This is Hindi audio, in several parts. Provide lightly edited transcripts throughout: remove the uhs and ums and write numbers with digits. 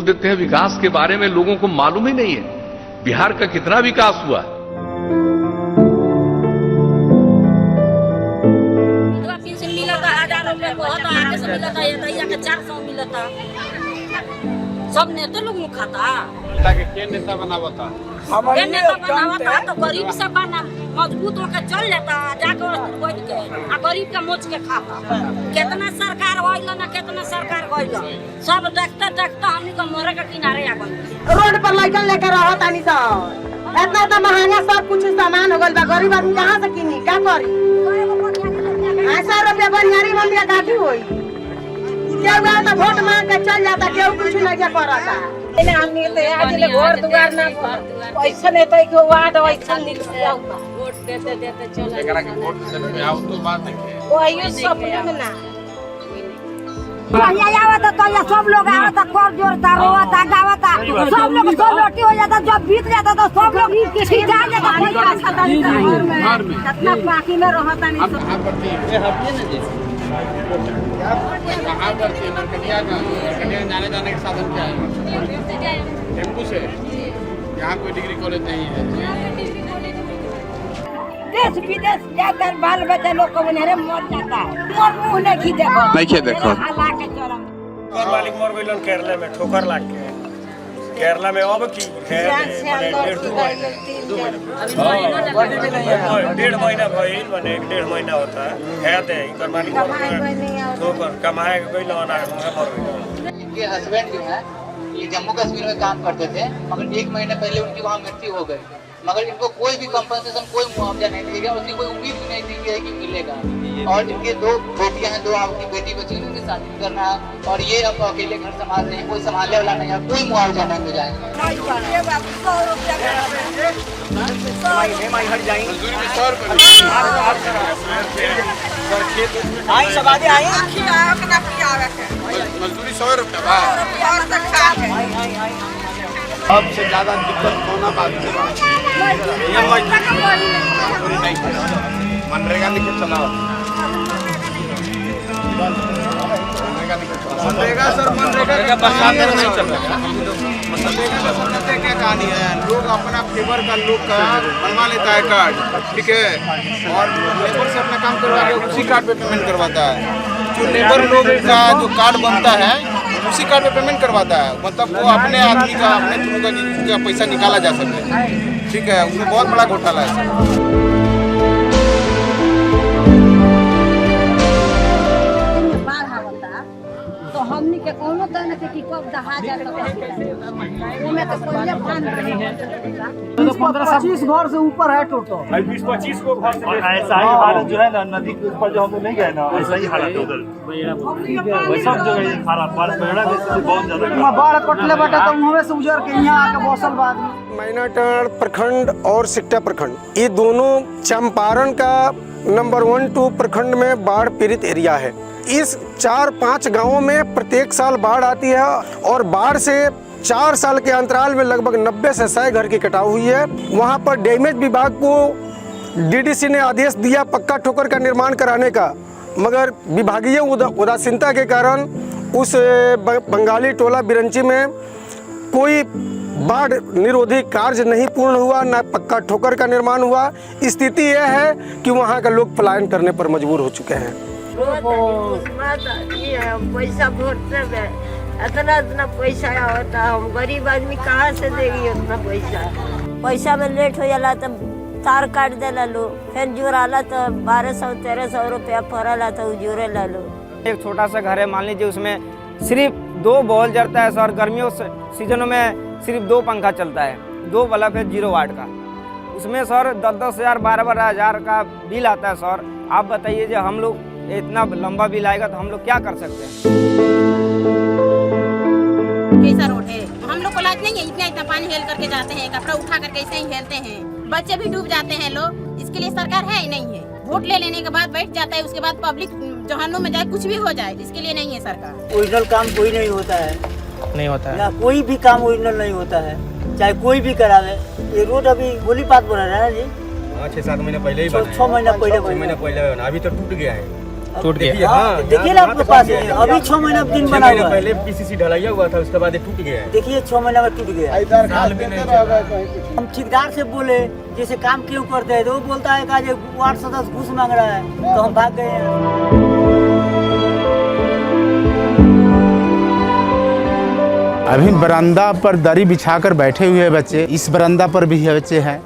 देते हैं विकास के बारे में लोगों को मालूम ही नहीं है बिहार का कितना विकास हुआ। पेंशन मिलता 1000 रुपया बहुत आगे से मिलता है के 400 मिलता सब नेता लोग खाता के नेता बनावता ये नेता बनावता तो गरीब सब बना मजबूत होकर चल जाता जाकर बैठ के आ गरीब के मोच के खाता। कितना सरकार होइल ना कितना सरकार होइल सब देखते देखते हमनी को मरे के किनारे आ गइल। रोड पर लइकन लेकर रहत आनी सब इतना तो महंगा सब कुछ सामान हो गइल बा। गरीब आदमी कहां से किनी का करी। 100 रुपया बनियारी मंदिर काटी होई केहू गया तो वोट मांग के चल जाता केहू कुछ नहीं के करता। हमनी तो आज ले घर दुआर ना पैसा नहीं तो के वार्ड वैसा निक वोट देते देते चला एकरा के वोट से आओ तो बात देखे ओहियो सपने में ना भैया आवत तो या सब लोग आवत कर जोरता रोता गावता सब लोग दो रोटी हो जाता जब बीत जाता तो सब लोग खिंचा जाता कोई पैसा नहीं घर में कितना बाकी में रहता नहीं कहां पर ये हटिए ना जी कहां पर नरकटिया जाने के साधन क्या है टेम्पू से यहाँ कोई डिग्री कॉलेज नहीं है। देश विदेश जाकर बाल बच्चा लोग को उन्हें मर जाता है मोर मुंह नहीं देखो हला के चरम घर मालिक मर गइलन केरला में ठोकर लाग के केरला में अब की है डेढ़ महीना भइल माने 1.5 महीना होता है दे घर मालिक ठोकर कमाए गइल ना मर गइल। इनके हस्बैंड जो है ये जम्मू कश्मीर में काम करते थे मगर 1 महीने पहले उनकी वहाँ मृत्यु हो गई मगर इनको कोई भी कंपनसेशन कोई मुआवजा नहीं दिया गया उसकी कोई उम्मीद भी नहीं दी गई कि मिलेगा। और इनके 2 बेटियां हैं 2 आपकी बेटी बची हुई उनकी शादी करना है और ये अब अकेले घर संभाल रहे हैं कोई संभालने वाला नहीं है कोई मुआवजा नहीं मिल जाएगा। मजदूरी 100 रुपया अब से ज्यादा दिक्कत होना बात मनरेगा लिखे चलाओ मनरेगा सर मनरेगा बरसात में नहीं चल रहा मनरेगा क्या कहानी है लोग अपना फेवर का लोग का बनवा लेता है कार्ड ठीक है और लेबर से अपना काम करवा के उसी कार्ड पे पेमेंट करवाता है। जो लेबर लोग का जो कार्ड बनता है उसी कार्ड पे पेमेंट करवाता है मतलब वो अपने आदमी का अपने थ्रू का पैसा निकाला जा सके ठीक है उसमें बहुत बड़ा घोटाला है। तो हमनी के कोनो तरह के कि कब दहा जाए ओमे तो पहले भान नहीं है 20-25 घर से ऊपर है टोटल 20-25 को घर से ऐसा ही हालत जो है ना नदी के ऊपर जो हम लोग नहीं गए ना ऐसा ही हालत है उधर वैसा जगह खराब बारिश बेड़ा से बहुत ज्यादा बाढ़ कटले बाटे तो मुंह से उजर के यहाँ आके बसल बाद मैनाटांड प्रखंड और सिकटा प्रखंड ये दोनों चंपारण का नंबर 1-2 प्रखंड में बाढ़ पीड़ित एरिया है। इस 4-5 गांवों में प्रत्येक साल बाढ़ आती है और बाढ़ से 4 साल के अंतराल में लगभग 90 से 100 घर की कटाव हुई है। वहां पर डैमेज विभाग को डीडीसी ने आदेश दिया पक्का ठोकर का निर्माण कराने का मगर विभागीय उदासीनता के कारण उस बंगाली टोला बिरंची में कोई बाढ़ निरोधी कार्य नहीं पूर्ण हुआ न पक्का ठोकर का निर्माण हुआ। स्थिति यह है कि वहाँ का लोग पलायन करने पर मजबूर हो चुके हैं। पैसा वोट से इतना पैसा होता हम गरीब आदमी कहाँ से देगी उतना पैसा में लेट हो जाला तो तार काट देला लो फिर जुराला तो 1200-1300 रुपया पड़ला तो जुरे ला लो। एक छोटा सा घर है मान लीजिए उसमें सिर्फ 2 बॉल जलता है सर गर्मियों सीजनों में सिर्फ 2 पंखा चलता है 2 बल्ब है 0 वाट का उसमें सर 10-10 हज़ार 12-12 हज़ार का बिल आता है सर। आप बताइए जो हम लोग इतना लंबा बिल आएगा तो हम लोग क्या कर सकते हैं। कैसा रोड है हम लोग को लाज नहीं है इतना पानी हेल करके जाते हैं कपड़ा उठा करके ऐसे ही हेलते हैं बच्चे भी डूब जाते हैं लोग इसके लिए सरकार है ही नहीं है। वोट ले लेने के बाद बैठ जाता है उसके बाद पब्लिक जहानों में जाए कुछ भी हो जाए इसके लिए नहीं है सरकार। ओरिजिनल काम कोई नहीं होता है नहीं होता है ना कोई भी काम ओरिजिनल नहीं होता है चाहे कोई भी करावे। ये रोड अभी गोली पात बना रहा है जी 6-7 महीने पहले ही 6 महीना पहले बना अभी तो टूट गया है टूट गया। देखिए ना आपके पास है, अभी 6 महीना दिन बना हुआ है। पहले पीसीसी ढलाइया हुआ था, उसके बाद ये टूट गया है। देखिए 6 महीना में टूट गया। हम ठेकेदार से बोले जैसे काम क्यों करते हैं, तो वो बोलता है कि वार्ड सदस्य घूस मांग रहा है, तो हम भाग गए हैं। अभी बरामदा पर दरी बिछाकर बैठे हुए बच्चे, इस बरामदा पर भी बच्चे हैं।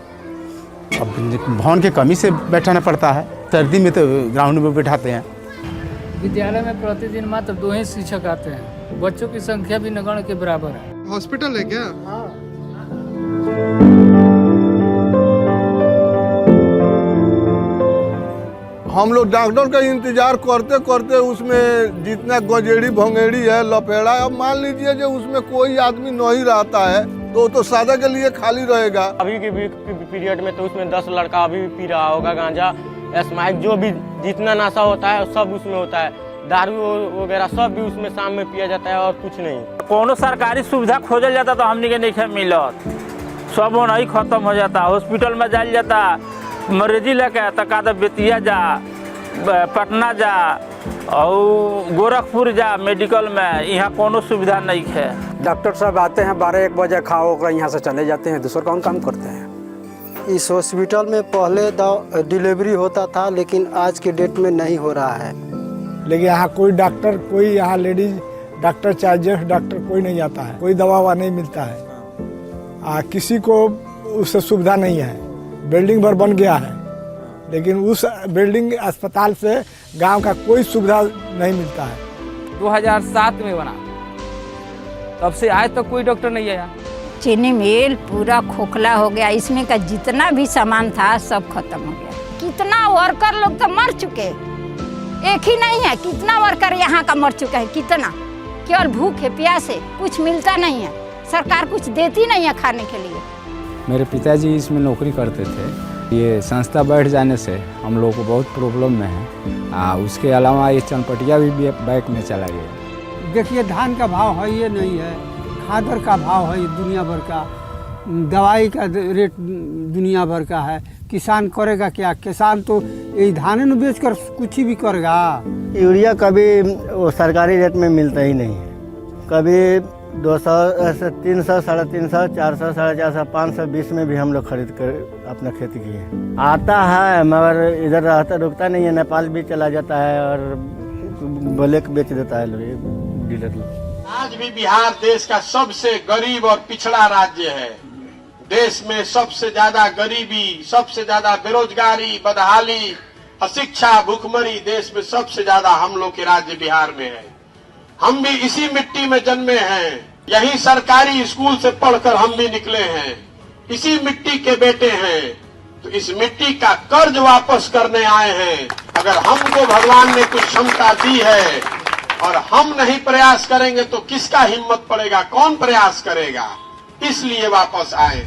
अब भवन की कमी से बैठाना पड़ता है, सर्दी में तो ग्राउंड में बैठाते हैं। विद्यालय में प्रतिदिन मात्र 2 ही शिक्षक आते हैं, बच्चों की संख्या भी नगण्य के बराबर है। हॉस्पिटल है क्या? हम लोग डॉक्टर का इंतजार करते करते उसमें जितना गजेड़ी भंगेड़ी है, लपेड़ा, अब मान लीजिए जो उसमें कोई आदमी नहीं रहता है तो सादा के लिए खाली रहेगा। अभी के पीरियड में तो उसमें 10 लड़का अभी भी पी रहा होगा गांजा, स्मैक, जो भी जितना नशा होता है सब उसमें होता है, दारू वगैरह सब भी उसमें शाम में पिया जाता है और कुछ नहीं। कोनो सरकारी सुविधा खोजल जाता तो हमनी के नहीं मिलत, सब नहीं खत्म हो जाता। हॉस्पिटल में जाल जाता, मरीजी लेके तका तो बेतिया जा, पटना जा और गोरखपुर जा मेडिकल में, यहाँ कोनो सुविधा नहीं है। डॉक्टर साहब आते हैं 12-1 बजे, खाओ कर यहाँ से चले जाते हैं, दूसरा कौन काम करते हैं। इस हॉस्पिटल में पहले डिलीवरी होता था, लेकिन आज के डेट में नहीं हो रहा है। लेकिन यहाँ कोई डॉक्टर, कोई यहाँ लेडीज डॉक्टर चाहे जेंट्स डॉक्टर कोई नहीं आता है, कोई दवा नहीं मिलता है, किसी को उससे सुविधा नहीं है। बिल्डिंग भर बन गया है, लेकिन उस बिल्डिंग अस्पताल से गांव का कोई सुविधा नहीं मिलता है। 2007 में बना, तब से आज तक कोई डॉक्टर नहीं आया। चीनी मिल पूरा खोखला हो गया, इसमें का जितना भी सामान था सब खत्म हो गया। कितना वर्कर लोग तो मर चुके, एक ही नहीं है, कितना वर्कर यहाँ का मर चुका है, कितना। केवल भूख है, प्यास है, कुछ मिलता नहीं है, सरकार कुछ देती नहीं है खाने के लिए। मेरे पिताजी इसमें नौकरी करते थे, ये संस्था बैठ जाने से हम लोग को बहुत प्रॉब्लम में है। उसके अलावा ये चनपटिया भी बैक में चला गया। देखिए धान का भाव है ये नहीं है, खादर का भाव है ये दुनिया भर का, दवाई का रेट दुनिया भर का है। किसान करेगा क्या? किसान तो यही धान न बेचकर कुछ भी करेगा। यूरिया कभी वो सरकारी रेट में मिलता ही नहीं है, कभी 200, 300, 350, 400, 450, 520 में भी हम लोग खरीद कर अपना खेती किए। आता है मगर इधर रहता रुकता नहीं है, नेपाल भी चला जाता है और ब्लैक बेच देता है डीलर लोग। आज भी बिहार देश का सबसे गरीब और पिछड़ा राज्य है। देश में सबसे ज्यादा गरीबी, सबसे ज्यादा बेरोजगारी, बदहाली, अशिक्षा, भूखमरी देश में सबसे ज्यादा हम लोग के राज्य बिहार में है। हम भी इसी मिट्टी में जन्मे हैं, यही सरकारी स्कूल से पढ़कर हम भी निकले हैं, इसी मिट्टी के बेटे हैं, तो इस मिट्टी का कर्ज वापस करने आए हैं। अगर हमको भगवान ने कुछ क्षमता दी है और हम नहीं प्रयास करेंगे तो किसका हिम्मत पड़ेगा, कौन प्रयास करेगा, इसलिए वापस आए।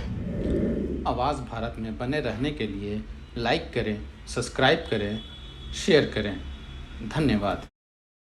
आवाज भारत में बने रहने के लिए लाइक करें, सब्सक्राइब करें, शेयर करें। धन्यवाद।